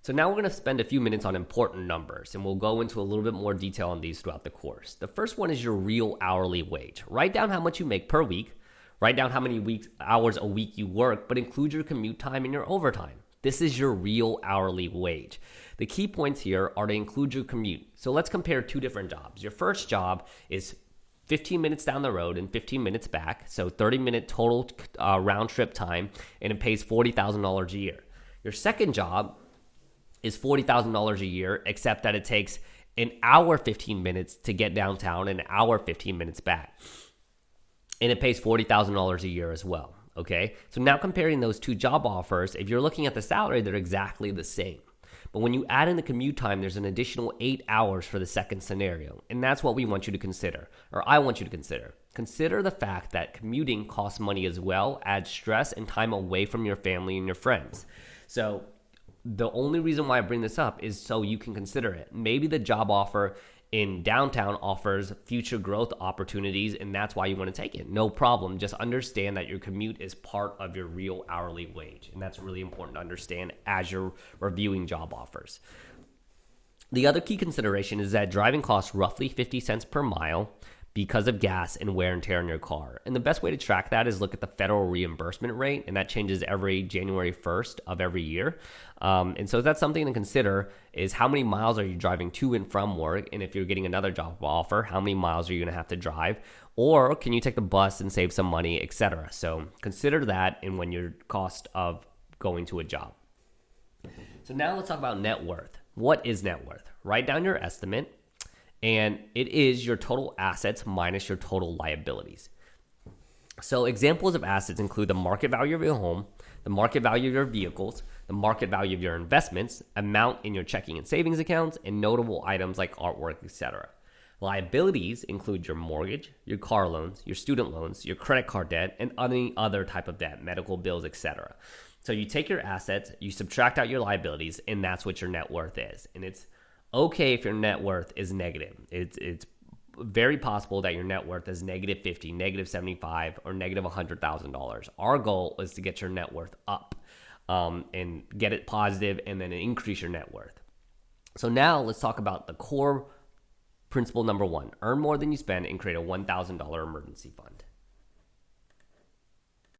So now we're going to spend a few minutes on important numbers, and we'll go into a little bit more detail on these throughout the course. The first one is your real hourly wage. Write down how much you make per week. Write down how many hours a week you work, but include your commute time and your overtime. This is your real hourly wage. The key points here are to include your commute. So let's compare two different jobs. Your first job is 15 minutes down the road and 15 minutes back, so 30-minute total round trip time, and it pays $40,000 a year. Your second job is $40,000 a year, except that it takes an hour 15 minutes to get downtown and an hour 15 minutes back. And it pays $40,000 a year as well, okay? So now comparing those two job offers, if you're looking at the salary, they're exactly the same. But when you add in the commute time, there's an additional 8 hours for the second scenario. And that's what we want you to consider, or I want you to consider. Consider the fact that commuting costs money as well, adds stress and time away from your family and your friends. So the only reason why I bring this up is so you can consider it. Maybe the job offer in downtown offers future growth opportunities, and that's why you want to take it. No problem. Just understand that your commute is part of your real hourly wage, and that's really important to understand as you're reviewing job offers. The other key consideration is that driving costs roughly 50 cents per mile because of gas and wear and tear on your car. And the best way to track that is look at the federal reimbursement rate, and that changes every January 1st of every year. And so that's something to consider, is how many miles are you driving to and from work? And if you're getting another job offer, how many miles are you going to have to drive? Or can you take the bus and save some money, etc.? So consider that in when your cost of going to a job. So now let's talk about net worth. What is net worth? Write down your estimate. And it is your total assets minus your total liabilities. So examples of assets include the market value of your home, the market value of your vehicles, the market value of your investments, amount in your checking and savings accounts, and notable items like artwork, etc. Liabilities include your mortgage, your car loans, your student loans, your credit card debt, and any other type of debt, medical bills, etc. So you take your assets, you subtract out your liabilities, and that's what your net worth is. And it's okay if your net worth is negative. It's very possible that your net worth is negative 50, negative 75, or negative $100,000. Our goal is to get your net worth up and get it positive and then increase your net worth. So now let's talk about the core principle number one. Earn more than you spend and create a $1,000 emergency fund.